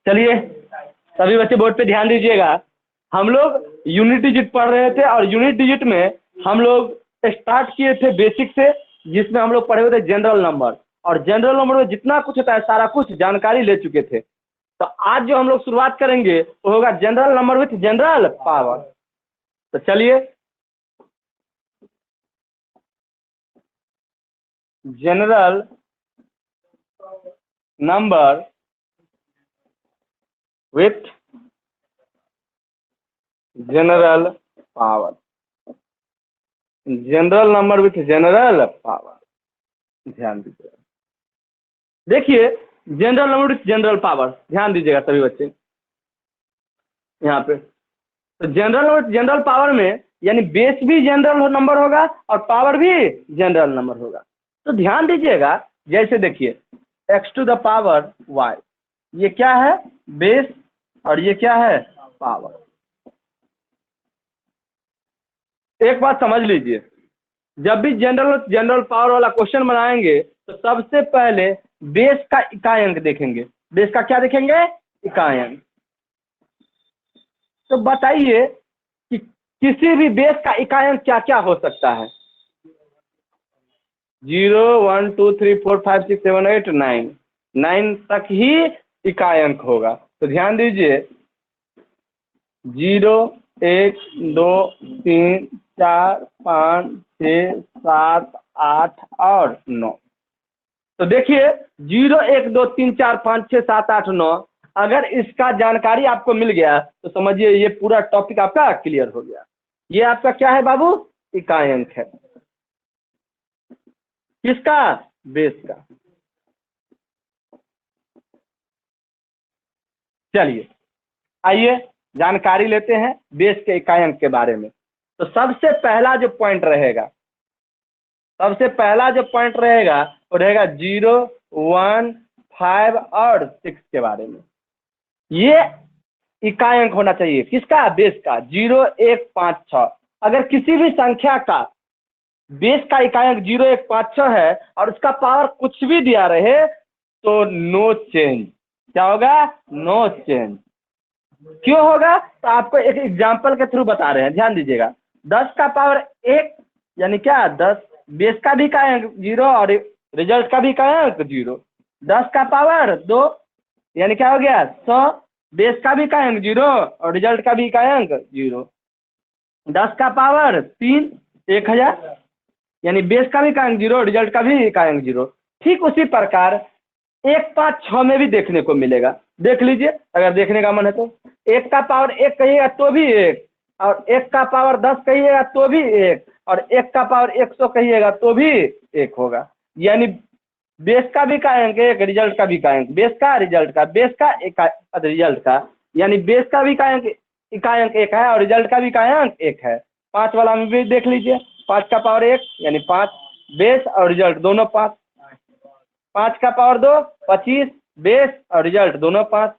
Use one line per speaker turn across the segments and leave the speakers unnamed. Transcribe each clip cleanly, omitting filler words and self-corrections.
चलिए सभी बच्चे बोर्ड पे ध्यान दीजिएगा। हम लोग यूनिट डिजिट पढ़ रहे थे और यूनिट डिजिट में हम लोग स्टार्ट किए थे बेसिक से, जिसमें हम लोग पढ़े हुए थे जनरल नंबर, और जनरल नंबर में जितना कुछ होता है सारा कुछ जानकारी ले चुके थे। तो आज जो हम लोग शुरुआत करेंगे वो होगा general number with general power. तो चलिए, general number with general power, general number with general power. ध्यान दीजिएगा, देखिए general number with general power, ध्यान दीजिएगा सभी बच्चे यहाँ पे। तो general number with general power में यानी बेस भी जनरल नंबर होगा और पावर भी जनरल नंबर होगा। तो ध्यान दीजिएगा, जैसे देखिए x to the power y, ये क्या है? बेस, और ये क्या है? पावर। एक बात समझ लीजिए, जब भी जनरल पावर वाला क्वेश्चन बनाएंगे तो सबसे पहले बेस का इकाई अंक देखेंगे। बेस का क्या देखेंगे? इकाई अंक। तो बताइए कि किसी भी बेस का इकाई अंक क्या क्या हो सकता है? 0 1 2 3 4 5 6 7 8 9, 9 तक ही इकाई अंक होगा। तो ध्यान दीजिए, 0 1 2 3 4 5 6 7 8 और 9। तो देखिए 0 1 2 3 4 5 6 7 8 9, अगर इसका जानकारी आपको मिल गया तो समझिए ये पूरा टॉपिक आपका क्लियर हो गया। ये आपका क्या है बाबू? इकाई अंक है। किसका? बेस का। चलिए आइए जानकारी लेते हैं बेस के इकाई अंक के बारे में। तो सबसे पहला जो पॉइंट रहेगा, सबसे पहला जो पॉइंट रहेगा वो रहेगा 0 1 5 और 6 के बारे में। ये इकाई अंक होना चाहिए किसका? बेस का। 0 1 5 6, अगर किसी भी संख्या का बेस का इकाई अंक 0 1 5 6 है और उसका पावर कुछ भी दिया रहे तो नो चेंज। क्या होगा? No change. क्यों होगा? तो आपको एक एग्जांपल के थ्रू बता रहे हैं, ध्यान दीजिएगा। 10 का पावर 1 यानी क्या? 10, बेस का भी इकाई अंक 0 और रिजल्ट का भी इकाई अंक 0। 10 का पावर 2 यानी क्या हो गया? 100, बेस का भी इकाई अंक 0 और रिजल्ट का भी इकाई अंक 0। 10 का पावर 3 1000, यानी बेस का भी इकाई अंक 0, रिजल्ट का भी इकाई अंक 0। ठीक उसी प्रकार 1 5 6 में भी देखने को मिलेगा। देख लीजिए अगर देखने का मन है तो। 1 का पावर 1 कहिएगा तो भी 1, और 1 का पावर 10 कहिएगा तो भी 1, और 1 का पावर 100 कहिएगा तो भी 1 होगा। यानी बेस का भी इकाई अंक 1, रिजल्ट का भी इकाई अंक, बेस का रिजल्ट का, बेस का रिजल्ट का, यानी बेस का भी इकाई अंक 1 है और रिजल्ट का भी इकाई अंक 1 है। 5 वाला में भी देख लीजिए, 5 का पावर 1 यानी 5, बेस और रिजल्ट दोनों 5। 5 का पावर 2 25, बेस और रिजल्ट दोनों 5।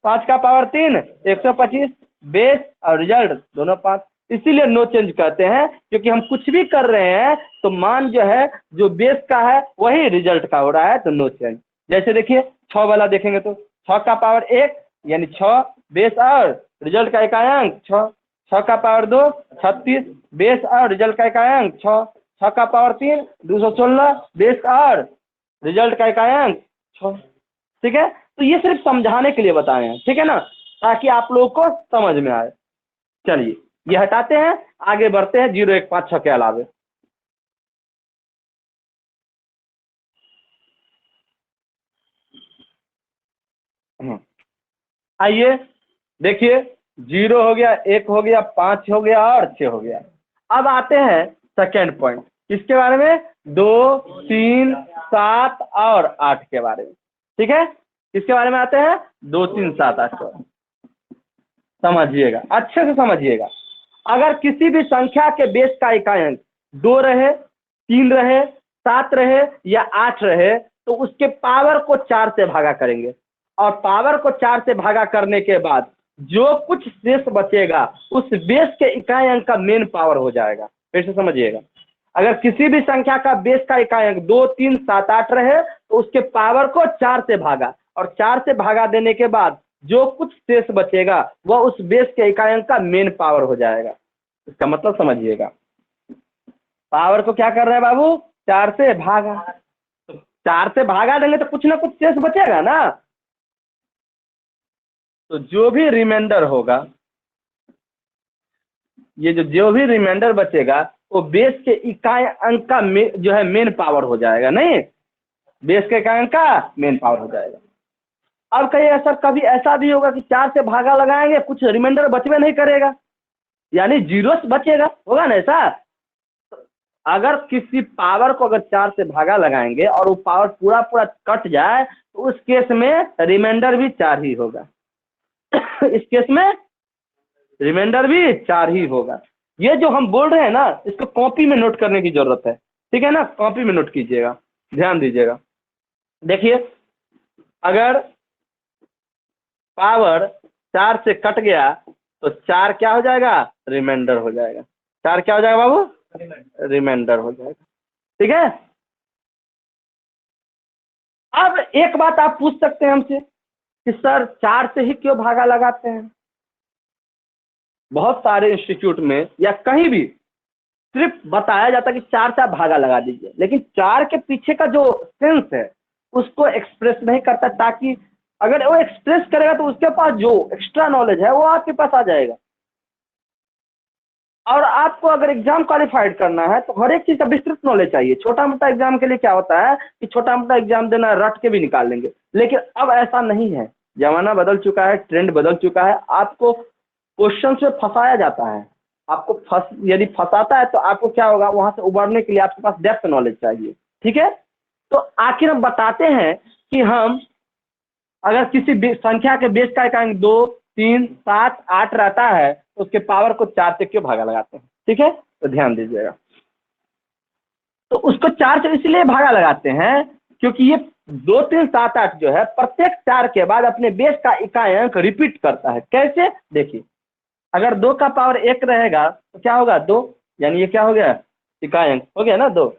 5 का पावर 3 125, बेस और रिजल्ट दोनों 5। इसीलिए नो चेंज कहते हैं, क्योंकि हम कुछ भी कर रहे हैं तो मान जो है जो बेस का है वही रिजल्ट का हो रहा है, तो नो चेंज। जैसे देखिए 6 वाला देखेंगे तो 6 का पावर 1 यानी 6, बेस और रिजल्ट का इकाई अंक 6। 6 का पावर 2 36, बेस और रिजल्ट का इकाई अंक 6। 6 का पावर 3 216, बेस और रिजल्ट का इकाई अंक 6। ठीक है, तो ये सिर्फ समझाने के लिए बताए हैं, ठीक है ना, ताकि आप लोगों को समझ में आए। चलिए ये हटाते हैं, आगे बढ़ते हैं 0 1 5 6 के अलावे। आइए देखिए 0 हो गया, 1 हो गया, 5 हो गया और 6 हो गया। अब आते हैं सेकेंड पॉइंट, किसके बारे में? 2 3 7 और 8 के बारे में। ठीक है, किसके बारे में आते हैं? 2 3 7 8 के। समझिएगा, अच्छे से समझिएगा। अगर किसी भी संख्या के बेस का इकाई अंक 2 रहे, 3 रहे, 7 रहे या 8 रहे तो उसके पावर को 4 से भागा करेंगे, और पावर को 4 से भागा करने के बाद जो कुछ शेष बचेगा उस बेस के इकाई अंक का मेन पावर हो जाएगा। फिर से समझिएगा, अगर किसी भी संख्या का बेस का इकाई अंक 2 3 7 8 रहे तो उसके पावर को 4 से भागा, और 4 से भागा देने के बाद जो कुछ शेष बचेगा वह उस बेस के इकाई अंक का मेन पावर हो जाएगा। इसका मतलब समझिएगा, पावर को क्या कर रहे हैं बाबू, 4 से भागा, तो 4 से भागा देंगे तो कुछ ना कुछ शेष बचेगा ना, तो जो भी रिमाइंडर होगा, ये जो भी रिमाइंडर बचेगा वो बेस के इकाई अंक का जो है मेन पावर हो जाएगा, नहीं बेस के इकाई अंक का मेन पावर हो जाएगा। अब कहिए सर कभी ऐसा भी होगा कि 4 से भागा लगाएंगे कुछ रिमाइंडर बचवे नहीं करेगा, यानी जीरो बचेगा, होगा ना ऐसा? अगर किसी पावर को अगर 4 से भागा लगाएंगे और वो पावर पूरा पूरा कट जाए तो उस केस में रिमाइंडर भी 4 ही होगा। इस केस में रिमाइंडर भी 4 ही होगा। ये जो हम बोल रहे हैं ना, इसको कॉपी में नोट करने की जरूरत है, ठीक है ना, कॉपी में नोट कीजिएगा, ध्यान दीजिएगा। देखिए अगर पावर 4 से कट गया तो 4 क्या हो जाएगा, रिमाइंडर हो जाएगा। 4 क्या हो जाएगा बाबू, रिमाइंडर हो जाएगा, ठीक है। अब एक बात आप पूछ सकते हैं हमसे कि सर 4 से ही क्यों भागा लगाते हैं? बहुत सारे इंस्टीट्यूट में या कहीं भी सिर्फ बताया जाता है कि 4 से आप भागा लगा दीजिए, लेकिन 4 के पीछे का जो सेंस है उसको एक्सप्रेस नहीं करता, ताकि अगर वो एक्सप्रेस करेगा तो उसके पास जो एक्स्ट्रा नॉलेज है वो आपके पास आ जाएगा। और आपको अगर एग्जाम क्वालिफाइड करना है तो हर एक चीज का विस्तृत नॉलेज चाहिए। छोटा मोटा एग्जाम के लिए क्या होता है कि छोटा मोटा एग्जाम देना रट के भी निकाल लेंगे, लेकिन अब ऐसा नहीं है, जमाना बदल चुका है, ट्रेंड बदल चुका है। आपको क्वेश्चन से फंसाया जाता है, आपको यदि फंसाता है तो आपको क्या होगा, वहां से उबरने के लिए आपके पास डेप्थ नॉलेज चाहिए, ठीक है। तो आखिर हम बताते हैं कि हम अगर किसी संख्या के बेस का इकाई 2, 3, 7, 8 रहता है तो उसके पावर को 4 से क्यों भागा लगाते हैं, ठीक है, तो ध्यान दीजिएगा। तो उसको 4 से इसलिए भागा लगाते हैं क्योंकि ये 2, 3, 7, 8 जो है प्रत्येक 4 के बाद अपने बेस का इकाई अंक रिपीट करता है। कैसे, देखिए अगर 2 का पावर 1 रहेगा तो क्या होगा, 2, यानी ये क्या हो गया, इकाई अंक हो गया ना 2।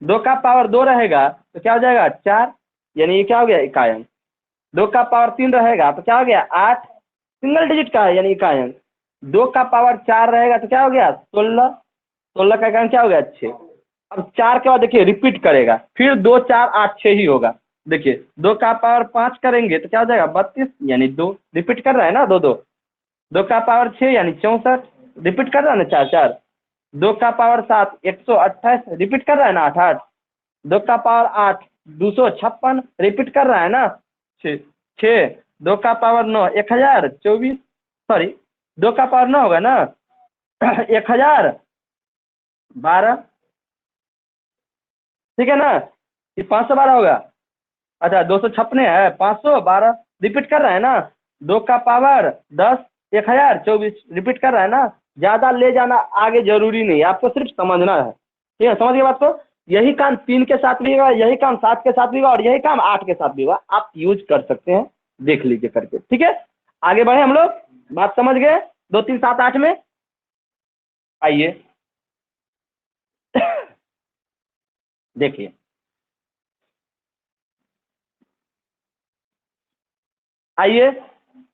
2 का पावर 2 रहेगा तो क्या हो जाएगा, 4, यानी ये क्या हो गया, इकाई अंक। 2 का पावर 3 रहेगा तो क्या हो गया, 8, सिंगल डिजिट का है यानी इकाई अंक। 2 का पावर 4 रहेगा तो क्या हो गया, 16, 16 का इकाई अंक क्या हो गया, 6। अब 4 के बाद देखिए रिपीट करेगा, फिर 2, 4, 8, 6 ही होगा। देखिए 2 का पावर 5 करेंगे तो क्या हो जाएगा, 32, यानी 2, रिपीट कर रहा है ना 2, 2। 2 का पावर 6 यानी 64, रिपीट कर रहा है ना 4, 4। 2 का पावर 7 128, रिपीट कर रहा है ना 8, 8। 2 का पावर 8 256, रिपीट कर रहा है ना 6, 6। 2 का पावर 9 1024, सॉरी 2 का पावर 9 होगा ना 1012, ठीक है ना, ये 512 होगा। अच्छा 256 है, 512, रिपीट कर रहा है ना। 2 का पावर 10 1024, रिपीट कर रहा है ना। ज़्यादा ले जाना आगे जरूरी नहीं है, आपको सिर्फ समझना है, ठीक है, समझ गए बात को। यही काम 3 के साथ भी होगा, यही काम 7 के साथ भी होगा और यही काम 8 के साथ भी होगा, आप यूज कर सकते हैं, देख लीजिए करके, ठीक है। आगे बढ़े हम लोग, बात समझ गए 2, 3, 7, 8 में। आइए देखिए आइए,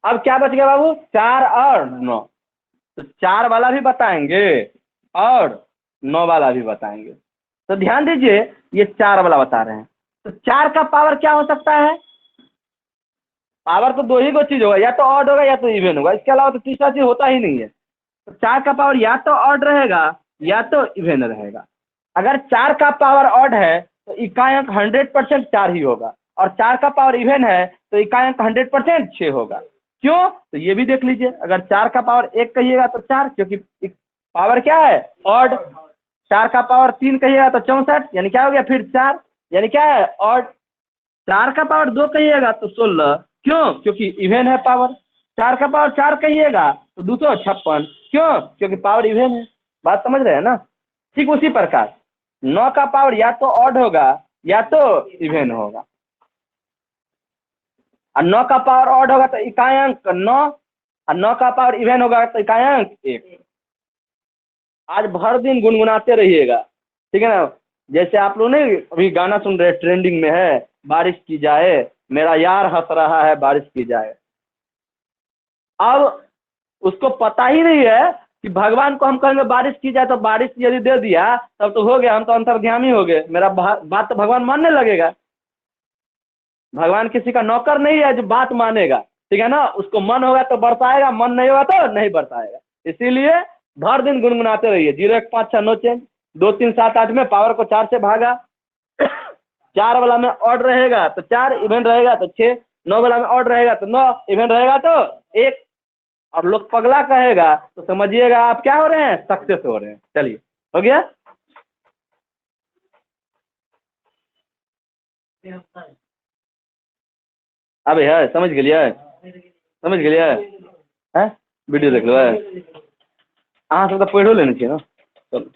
अब क्या बच गया बाबू, 4 और 9। तो 4 वाला भी बताएंगे और 9 वाला भी बताएंगे। तो ध्यान दीजिए, ये 4 वाला बता रहे हैं, तो 4 का पावर क्या हो सकता है, पावर तो 2 ही को चीज होगा, या तो ऑड होगा या तो इवन होगा, इसके अलावा तो तीसरा चीज होता ही नहीं है। तो 4 का पावर या तो ऑड रहेगा या तो इवन रहेगा। अगर 4 का पावर ऑड है तो इकाई अंक 100% 4 ही होगा, और 4 का पावर इवन है तो इकाई अंक 100% 6 होगा। क्यों, तो ये भी देख लीजिए, अगर 4 का पावर 1 कहिएगा तो 4, क्योंकि पावर क्या है, ऑड। 4 का पावर 3 कहिएगा तो 64, यानी क्या हो गया, फिर 4, यानी क्या है, ऑड। 4 का पावर 2 कहिएगा तो 16, क्यों, क्योंकि इवन है पावर। 4 का पावर 4 कहिएगा तो 256, क्यों, क्योंकि पावर इवन है। बात समझ रहे हैं ना। ठीक उसी प्रकार 9 का पावर या तो ऑड होगा या तो इवन होगा, और 9 का पावर ऑड होगा तो इकाई अंक 9, और 9 का पावर इवन होगा तो इकाई अंक 1। आज भर दिन गुनगुनाते रहिएगा, ठीक है ना। जैसे आप लोग ने अभी गाना सुन रहे, ट्रेंडिंग में है, बारिश की जाए, मेरा यार हंस रहा है बारिश की जाए। अब उसको पता ही नहीं है कि भगवान को हम कहेंगे बारिश की जाए तो बारिश यदि दे दिया तब तो हो गया, हम तो अंतर्ध्यामी हो गए, मेरा बात तो भगवान मानने लगेगा। भगवान किसी का नौकर नहीं है जो बात मानेगा, ठीक है ना। उसको मन होगा तो बरसाएगा, मन नहीं होगा तो नहीं बरसाएगा। इसीलिए भर दिन गुनगुनाते रहिए। 0 1 5 6 नो चेंज, 2 3 7 8 में पावर को 4 से भागा। 4 वाला में ऑड रहेगा तो 4, इवेंट रहेगा तो 6, 9 वाला में ऑड रहेगा तो 9, इवेंट रहेगा तो 1। और लोग पगला कहेगा तो समझिएगा आप क्या हो रहे हैं, सक्सेस हो रहे हैं। चलिए, हो गया। अबे है, समझ गए, समझ गए है। वीडियो देख लो है, अहाँ सब तो पढ़ो लेने चाहिए ना। चलो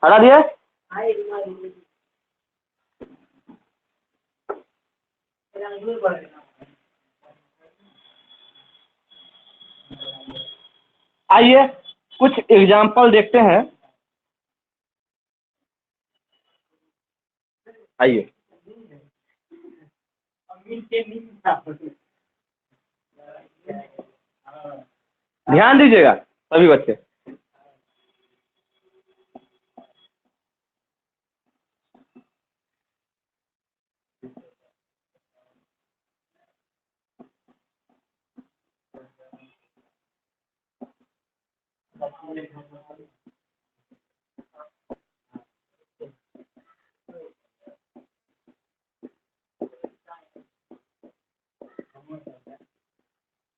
हटा दिए। आइए कुछ एग्जाम्पल देखते हैं। आइए, ध्यान दीजिएगा सभी बच्चे।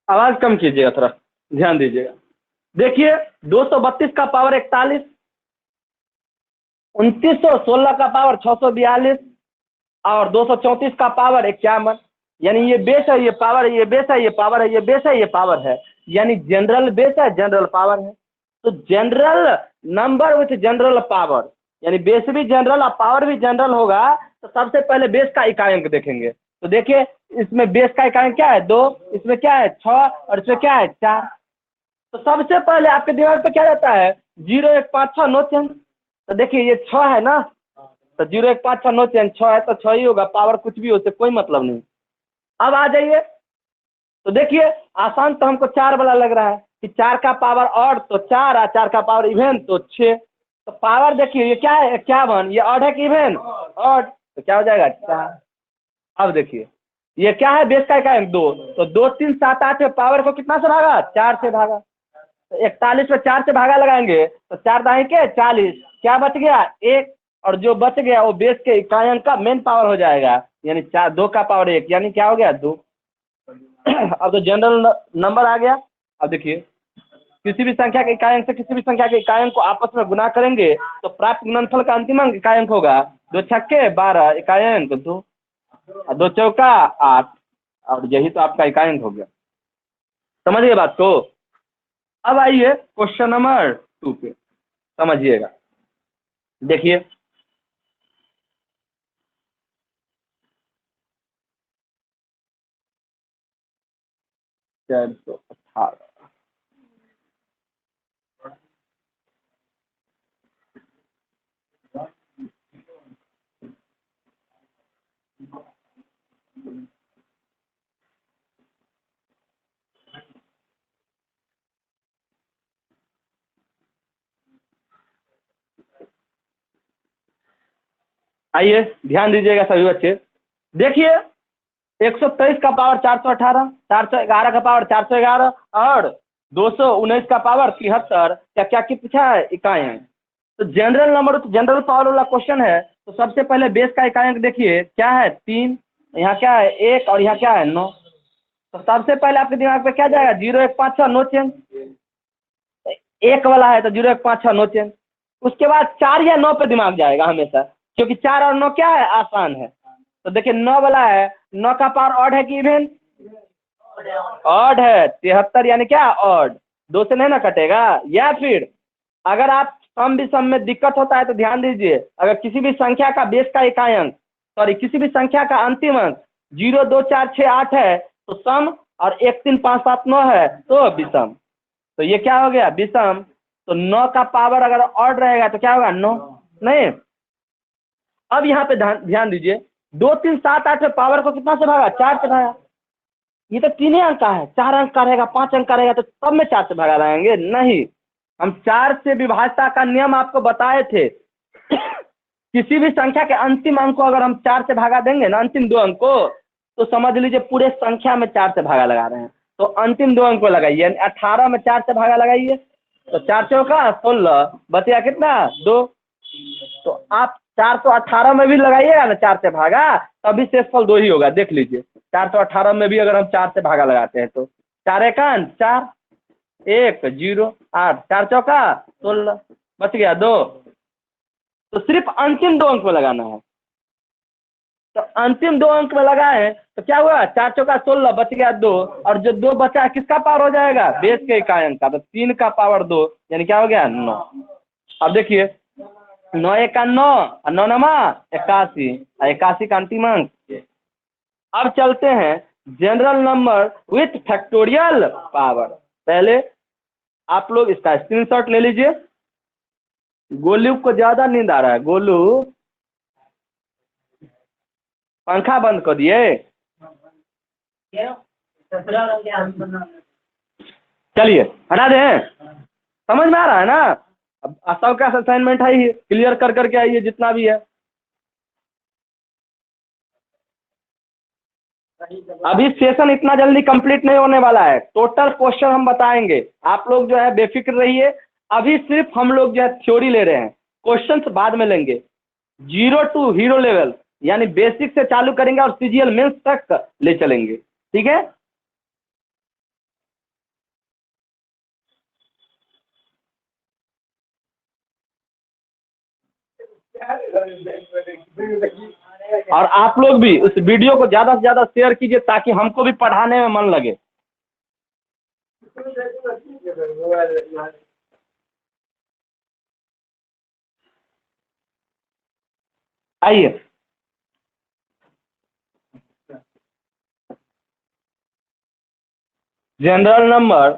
आवाज कम कीजिएगा, थोड़ा ध्यान दीजिएगा। देखिए 232 का पावर 41, 2916 का पावर 642 और 234 का पावर 51। यानी ये बेस है, ये पावर है, ये बेस है, ये पावर है, ये बेस है, ये पावर है। यानी जनरल बेस है, जनरल पावर है। तो general number with general power, यानी बेस भी जनरल और पावर भी जनरल होगा। तो सबसे पहले बेस का इकाई अंक देखेंगे। तो देखिए इसमें बेस का इकाई अंक क्या है, 2, इसमें क्या है 6 और इसमें क्या है 4। तो सबसे पहले आपके दिमाग पे क्या रहता है, 0 1 5 6 नो चेंज। तो देखिए ये 6 है ना, तो 0 1 5 6 नो चेंज, 6 है तो 6 ही होगा, पावर कुछ भी हो, उससे कोई मतलब नहीं। अब आ जाइए, तो देखिए आसान तो हमको 4 वाला लग रहा है कि 4 का पावर ऑड तो 4 और 4 का पावर इवेन तो 6। तो पावर देखिए ये क्या है 51, ये ऑड है कि इवेन, ऑड, तो क्या हो जाएगा 4। अब देखिए ये क्या है, बेस का इकाई 2, तो 2 3 7 8 में पावर को कितना से भागा, 4 से भागा। तो 41 में 4 से भागा लगाएंगे तो 4 दाएं के 40, क्या बच गया 1, और जो बच गया वो बेस के इकाई अंक का मेन पावर हो जाएगा, यानी 4 2 का पावर 1, यानी क्या हो गया 2। अब तो जनरल नंबर आ गया। अब देखिए किसी भी संख्या के इकाई अंक से किसी भी संख्या के इकाई अंक को आपस में गुना करेंगे तो प्राप्त गुणनफल का अंतिम अंक इकाई अंक होगा 2 छक्के 12, इकाई अंक 2, और 2 चौका 8, और यही तो आपका इकाई अंक हो गया। समझिए बात को। अब आइए क्वेश्चन नंबर 2 पे, समझिएगा। देखिए 418, आइए ध्यान दीजिएगा सभी बच्चे। देखिए 123 का पावर 418, 411 का पावर 411 और 219 का पावर 73, क्या क्या की पूछा है, इकाई अंक। तो जनरल नंबर तो जनरल पावर वाला क्वेश्चन है। तो सबसे पहले बेस का इकाई अंक देखिए क्या है 3, यहाँ क्या है 1 और यहाँ क्या है 9। तो सबसे पहले आपके दिमाग पे क्या जाएगा, 0 1 5 6 नो चेंज, 1 वाला है तो 0 1 5 6 नो चेंज। उसके बाद 4 या 9 पे दिमाग जाएगा हमेशा, क्योंकि 4 और 9 क्या है, आसान है। तो देखिए 9 वाला है, 9 का पावर ऑड है कि इवेन, ऑड है, 73 यानी क्या ऑड, 2 से नहीं ना कटेगा। या फिर अगर आप सम विषम में दिक्कत होता है तो ध्यान दीजिए, अगर किसी भी संख्या का बेस का इकाई अंक, सॉरी किसी भी संख्या का अंतिम अंक 0 2 4 6 8 है तो सम, और 1 3 5 7 9 है तो विषम। तो ये क्या हो गया विषम। तो 9 का पावर अगर ऑड रहेगा तो क्या होगा 9, नहीं। अब यहाँ पे ध्यान दीजिए, 2 3 7 8 में पावर को कितना से भागा, 4 से भागा। ये तो 3 ही अंक का है, 4 अंक का रहेगा, 5 अंक का रहेगा, तो सब में 4 से भागा लगाएंगे? नहीं, हम 4 से विभाज्यता का नियम आपको बताए थे। किसी भी संख्या के अंतिम अंक को अगर हम 4 से भागा देंगे ना, अंतिम 2 अंक को, तो समझ लीजिए पूरे संख्या में 4 से भागा लगा रहे हैं। तो अंतिम 2 अंक को लगाइए, 18 में 4 से भागा लगाइए, तो 4 चौका 16, बचेगा कितना? 2। तो आप 418 में भी लगाइएगा ना 4 से भागा, तभी शेषफल 2 ही होगा, देख लीजिए। 418 में भी अगर हम 4 से भागा लगाते हैं तो 4 एकान 4, 1 0 8, 4 चौका 16, बच गया 2। तो सिर्फ अंतिम 2 अंक में लगाना है। तो अंतिम 2 अंक में लगाए तो क्या हुआ? 4 चौका 16, बच गया 2, और जो 2 बचा है किसका पावर हो जाएगा? बेस के इकाई अंक का। तो 3 का पावर 2, यानी क्या हो गया? 9। अब देखिए, 9 एका 9, और 9 नमा 81, और 81 का अंतिम अंक। अब चलते हैं general number with factorial power. पहले आप लोग इसका स्क्रीनशॉट ले लीजिए। गोलू को ज्यादा नींद आ रहा है, गोलू पंखा बंद कर दिए। चलिए हटा दें, समझ में आ रहा है ना? अब सबका असाइनमेंट है ही, क्लियर कर करके आइए जितना भी है। अभी सेशन इतना जल्दी कंप्लीट नहीं होने वाला है, टोटल क्वेश्चन हम बताएंगे। आप लोग जो है बेफिक्र रहिए, अभी सिर्फ हम लोग जो है थ्योरी ले रहे हैं, क्वेश्चंस बाद में लेंगे। 0 टू हीरो लेवल, यानी बेसिक से चालू करेंगे और सीजीएल मेंस तक ले चलेंगे, ठीक है? और आप लोग भी उस वीडियो को ज्यादा से ज्यादा शेयर कीजिए, ताकि हमको भी पढ़ाने में मन लगे। आइए, general number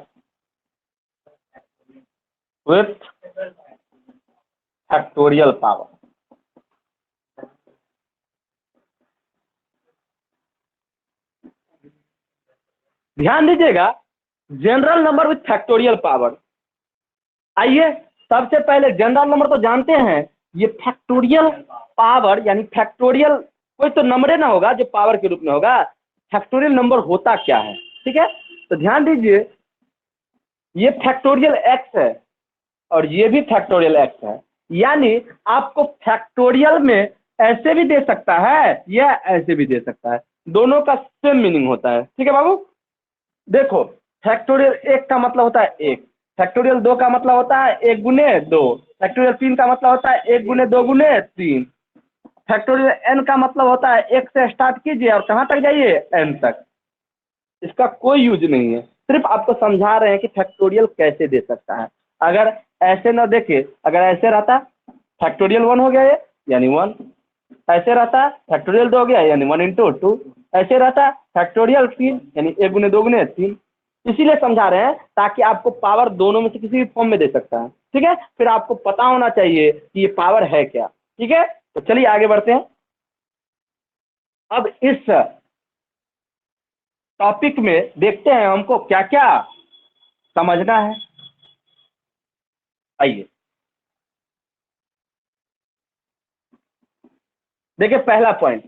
with factorial power. ध्यान दीजिएगा, general number with factorial power. आइए, सबसे पहले जनरल नंबर तो जानते हैं, ये फैक्टोरियल पावर यानी फैक्टोरियल कोई तो नंबर ना होगा जो पावर के रूप में होगा। फैक्टोरियल नंबर होता क्या है, ठीक है? तो ध्यान दीजिए, ये फैक्टोरियल एक्स है और ये भी फैक्टोरियल एक्स है, यानी आपको फैक्टोरियल में ऐसे भी दे सकता है या ऐसे भी दे सकता है, दोनों का सेम मीनिंग होता है, ठीक है बाबू? देखो, फैक्टोरियल 1 का मतलब होता है 1, फैक्टोरियल 2 का मतलब होता है 1 गुने 2, फैक्टोरियल 3 का मतलब होता है 1 गुने 2 गुने 3, फैक्टोरियल n का मतलब होता है 1 से स्टार्ट कीजिए और कहाँ तक जाइए? n तक। इसका कोई यूज नहीं है, सिर्फ आपको समझा रहे हैं कि फैक्टोरियल कैसे दे सकता है। अगर ऐसे ना देखे, अगर ऐसे रहता फैक्टोरियल 1 हो गया ये, यानी 1, ऐसे रहता फैक्टोरियल 2 हो गया यानी 1 इंटू 2, ऐसे रहता फैक्टोरियल 3 यानी 1 गुने 2 गुने 3। इसीलिए समझा रहे हैं ताकि आपको पावर दोनों में से किसी भी फॉर्म में दे सकता है, ठीक है? फिर आपको पता होना चाहिए कि ये पावर है क्या, ठीक है? तो चलिए आगे बढ़ते हैं। अब इस टॉपिक में देखते हैं हमको क्या क्या समझना है। आइए देखिए, पहला पॉइंट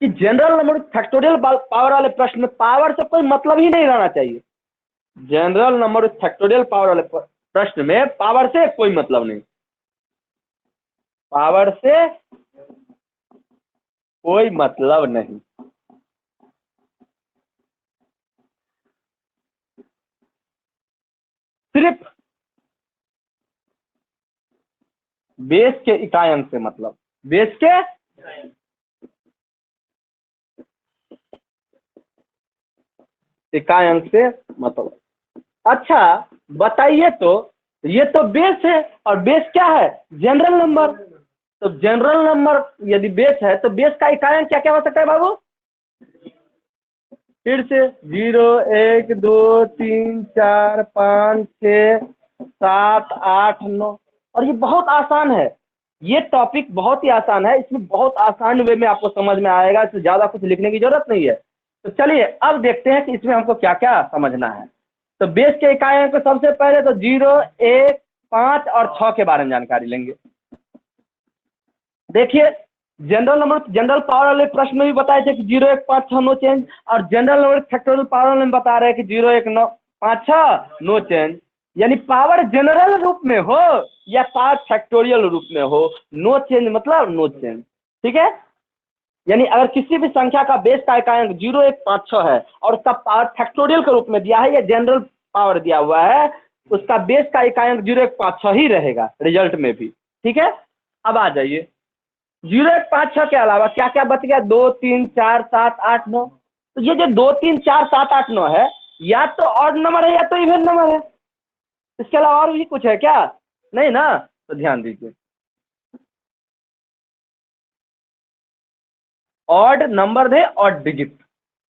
कि जनरल नंबर फैक्टोरियल पावर वाले प्रश्न में पावर से कोई मतलब ही नहीं रहना चाहिए। जनरल नंबर फैक्टोरियल पावर वाले प्रश्न में पावर से कोई मतलब नहीं, पावर से कोई मतलब नहीं। सिर्फ बेस के इकाई अंक से मतलब, बेस के इकाई अंक से मतलब। अच्छा बताइए, तो ये तो बेस है और बेस क्या है? General number. तो जनरल नंबर यदि बेस है तो बेस का इकाई अंक क्या क्या हो सकता है बाबू? फिर से 0 1 2 3 4 5 6 7 8 9। और ये बहुत आसान है, ये टॉपिक बहुत ही आसान है, इसमें बहुत आसान वे में आपको समझ में आएगा, इसमें ज़्यादा कुछ लिखने की जरूरत नहीं है। तो चलिए अब देखते हैं कि इसमें हमको क्या क्या समझना है। तो बेस के इकाइयों को सबसे पहले तो 0, 1, 5 और 6 के बारे में जानकारी लेंगे। देखिए जनरल नंबर, जनरल पावर वाले प्रश्न में भी बताए थे कि 0, 1, 5, 6 नो चेंज, और जनरल नंबर फैक्टोरियल पावर में बता रहे हैं कि 0, 1, 9, 5, 6 नो चेंज। यानी पावर जनरल रूप में हो या पावर फैक्टोरियल रूप में हो, नो चेंज मतलब नो चेंज। ठीक है, यानी अगर किसी भी संख्या का बेस का इकाइयांक 0, 1, 5, 6 है और उसका पावर फैक्टोरियल के रूप में दिया है या जनरल पावर दिया हुआ है, उसका बेस का इकाइयांक 0, 1, 5, 6 ही रहेगा रिजल्ट में भी। ठीक है, अब आ जाइए 0, 1, 5, 6 के अलावा क्या क्या बच गया, 2, 3, 4, 7, 8, 9। तो ये जो 2, 3, 4, 7, 8, 9 है, या तो ऑड नंबर है या तो इवन नंबर है। इसके अलावा और भी कुछ है क्या? नहीं ना। तो ध्यान दीजिए, ऑड नंबर है, ऑड डिजिट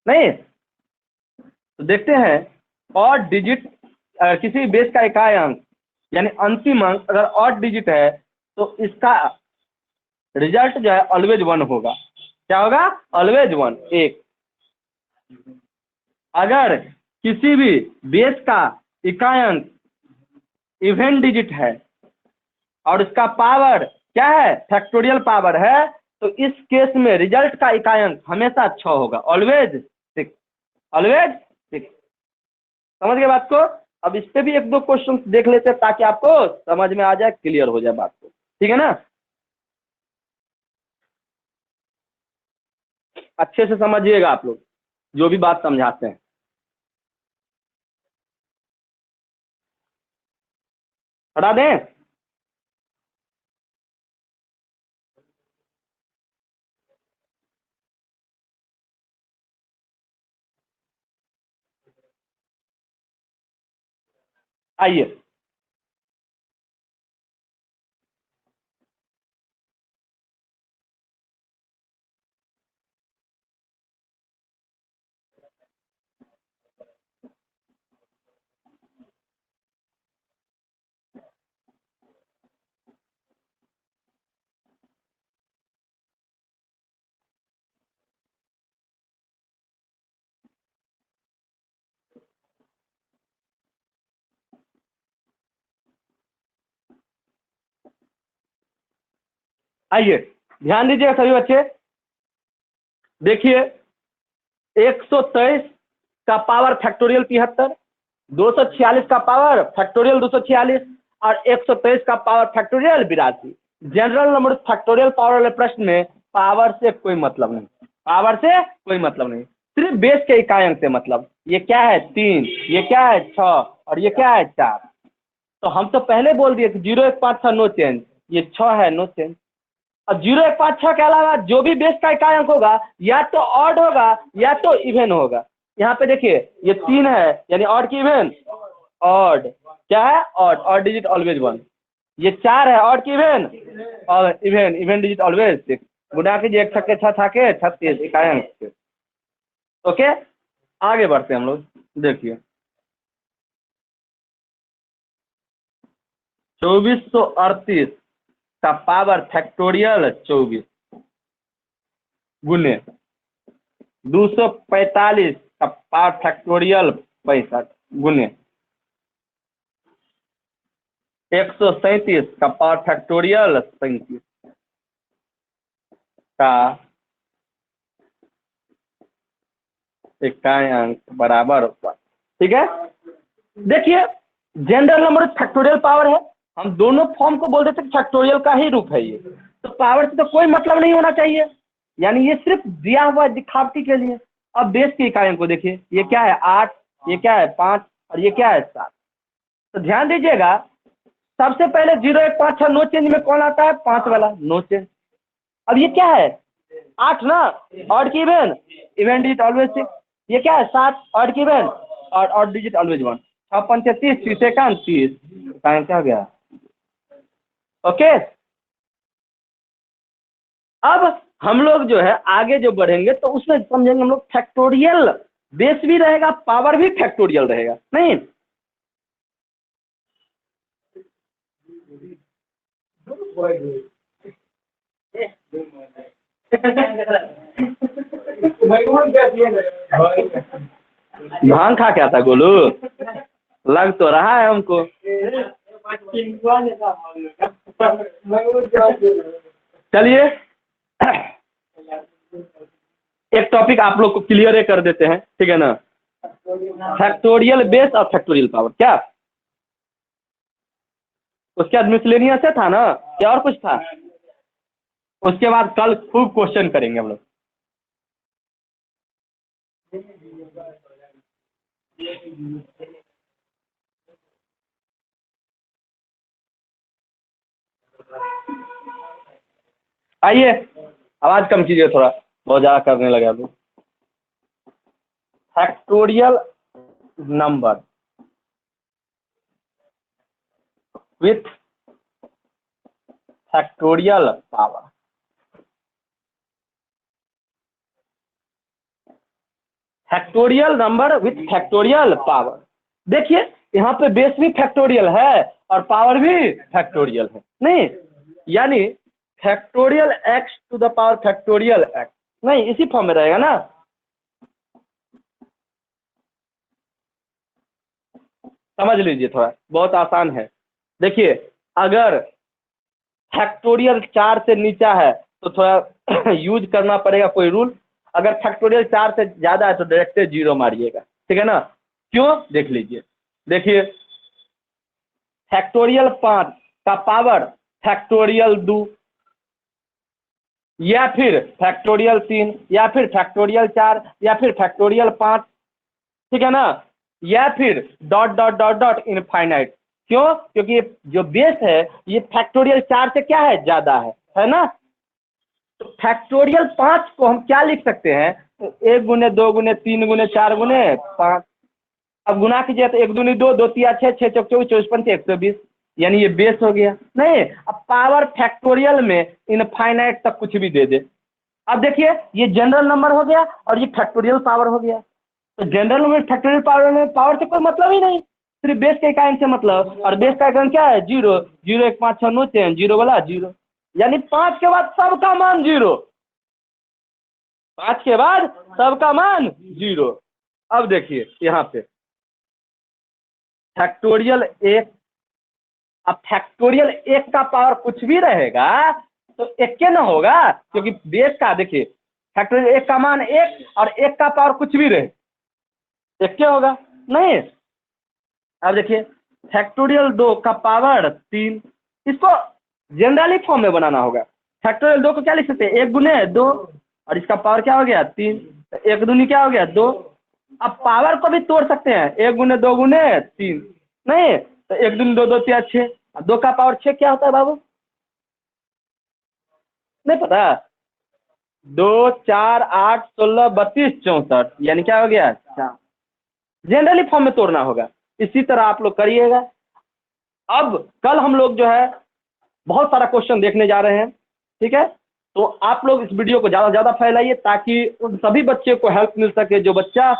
नहीं। तो देखते हैं ऑड डिजिट, किसी बेस का इकाई अंक यानी अंतिम अंक अगर ऑड डिजिट है तो इसका रिजल्ट जो है ऑलवेज 1 होगा। क्या होगा? ऑलवेज 1, एक। अगर किसी भी बेस का इकाई अंक इवन डिजिट है और उसका पावर क्या है, फैक्टोरियल पावर है, तो इस केस में रिजल्ट का इकाई अंक हमेशा 6 होगा, ऑलवेज 6, ऑलवेज 6। समझ गए बात को? अब इस पे भी एक दो क्वेश्चन देख लेते हैं ताकि आपको समझ में आ जाए, क्लियर हो जाए बात को। ठीक है ना, अच्छे से समझिएगा आप लोग जो भी बात समझाते हैं। हटा दें? आइए आइए ध्यान दीजिएगा सभी बच्चे। देखिए 123 का पावर फैक्टोरियल 73, 246 का पावर फैक्टोरियल 246 और 123 का power factorial 82। General number factorial power वाले प्रश्न में पावर से कोई मतलब नहीं, पावर से कोई मतलब नहीं, सिर्फ बेस के इकाई अंक से मतलब। ये क्या है 3, ये क्या है 6 और ये क्या है 4। तो हम तो पहले बोल दिए कि 0, 1, 5, 6 नो चेंज, ये 6 है नो चेंज। और 0, 1, 5, 6 के अलावा जो भी बेस का इकाई अंक होगा या तो ऑड होगा या तो इवन होगा। यहाँ पे देखिए ये 3 है यानी ऑड की इवन, ऑड क्या है, ऑड, ऑड डिजिट ऑलवेज 1। ये 4 है ऑड की इवन और इवन, इवन डिजिट ऑलवेज 6। गुना कीजिए 1 छक्के 6 छक्के 36 इकाई अंक से। ओके, आगे बढ़ते हैं हम लोग। देखिए 2438 का पावर फैक्टोरियल 24 गुने 245 का पावर फैक्टोरियल 65 गुने 137 का पावर फैक्टोरियल 37 का इकाई अंक बराबर होगा। ठीक है, देखिए जनरल नंबर फैक्टोरियल पावर है, हम दोनों फॉर्म को बोल देते हैं फैक्टोरियल का ही रूप है ये, तो पावर से तो कोई मतलब नहीं होना चाहिए, यानी ये सिर्फ दिया हुआ दिखावटी के लिए। अब बेस की इकाइयों को देखिए, ये क्या है 8, ये क्या है 5 और ये क्या है 7। तो ध्यान दीजिएगा सबसे पहले 0, 1, 5, 6 नो चेंज में कौन आता है, 5 वाला नो चेंज। अब ये क्या है 8 ना, ऑड की इवन, इवन डिजिट ऑलवेज 6। ये क्या है 7, ऑड की इवन और ऑड डिजिट ऑलवेज 1। 6 पंचे 30, 30 सेकंड 30, टाइम क्या हो गया। ओके, अब हम लोग जो है आगे जो बढ़ेंगे तो उसमें समझेंगे हम लोग फैक्टोरियल बेस भी रहेगा, पावर भी फैक्टोरियल रहेगा नहीं। भांग खा क्या था गोलू? लग तो रहा है हमको। चलिए एक टॉपिक आप लोग को क्लियर कर देते हैं, ठीक है ना? फैक्टोरियल बेस और फैक्टोरियल पावर, क्या उसके बाद मिसलेनियस से था ना, क्या और कुछ था? उसके बाद कल खूब क्वेश्चन करेंगे हम लोग। आइए आवाज कम कीजिए थोड़ा, बहुत ज़्यादा करने लगा अभी। Factorial number with factorial power. Factorial number with factorial power. देखिए यहाँ पे बेस भी फैक्टोरियल है और पावर भी फैक्टोरियल है, नहीं यानी factorial x to the power factorial x, नहीं इसी फॉर्म में रहेगा ना। समझ लीजिए थोड़ा, बहुत आसान है। देखिए अगर फैक्टोरियल 4 से नीचा है तो थोड़ा यूज करना पड़ेगा कोई रूल। अगर फैक्टोरियल 4 से ज़्यादा है तो डायरेक्ट 0 मारिएगा, ठीक है ना? क्यों, देख लीजिए। देखिए फैक्टोरियल 5 का पावर फैक्टोरियल 2 या फिर फैक्टोरियल 3 या फिर फैक्टोरियल 4 या फिर फैक्टोरियल 5, ठीक है ना? या फिर dot dot dot dot infinite. क्यों? क्योंकि ये जो बेस है ये फैक्टोरियल 4 से क्या है, ज़्यादा है ना? तो फैक्टोरियल 5 को हम क्या लिख सकते हैं? 1 गुने 2 गुने 3 गुने 4 गुने 5। अब गुना कीजिए तो 1 दूनी 2, 2 तिया 6, 6 चौक 24, 24 पंचे 120, यानी ये बेस हो गया। नहीं अब पावर फैक्टोरियल में इनफाइनाइट तक कुछ भी दे दे। अब देखिए ये जनरल नंबर हो गया और ये फैक्टोरियल पावर हो गया। तो जनरल में फैक्टोरियल पावर में पावर से कोई मतलब ही नहीं, सिर्फ बेस के इकाई से मतलब। और बेस का इकाई क्या है? 0 0 1 5 6 9 10, 0 वाला 0, यानी 5 के बाद सबका मान 0। 5 के बाद सबका मान 0। अब देखिए यहाँ पे फैक्टोरियल 1, अब फैक्टोरियल 1 का पावर कुछ भी रहेगा तो 1 के ना होगा, क्योंकि बेस का देखिए फैक्टोरियल 1 का मान 1 और 1 का पावर कुछ भी रहे 1 के होगा, नहीं। अब देखिए फैक्टोरियल 2 का पावर 3, इसको जनरली फॉर्म में बनाना होगा। फैक्टोरियल 2 को क्या लिख सकते हैं? 1 गुने 2 और इसका पावर क्या हो गया? 3, 1 दूनी क्या हो गया? 2। अब पावर को भी तोड़ सकते हैं, 1 गुने 2 गुने 3, नहीं तो 1 दूनी 2, 2 तिया 6, 2 का पावर 6 क्या होता है बाबू? नहीं पता? 2 4 8 16 32 64, यानी क्या हो गया? 4। जनरली फॉर्म में तोड़ना होगा, इसी तरह आप लोग करिएगा। अब कल हम लोग जो है बहुत सारा क्वेश्चन देखने जा रहे हैं, ठीक है? तो आप लोग इस वीडियो को ज़्यादा से ज़्यादा फैलाइए ताकि उन सभी बच्चे को हेल्प मिल सके जो बच्चा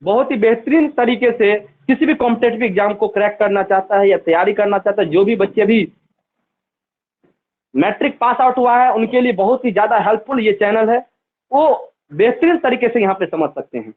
बहुत ही बेहतरीन तरीके से किसी भी कॉम्पिटेटिव एग्जाम को क्रैक करना चाहता है या तैयारी करना चाहता है। जो भी बच्चे भी मैट्रिक पास आउट हुआ है उनके लिए बहुत ही ज़्यादा हेल्पफुल ये चैनल है, वो बेहतरीन तरीके से यहाँ पे समझ सकते हैं।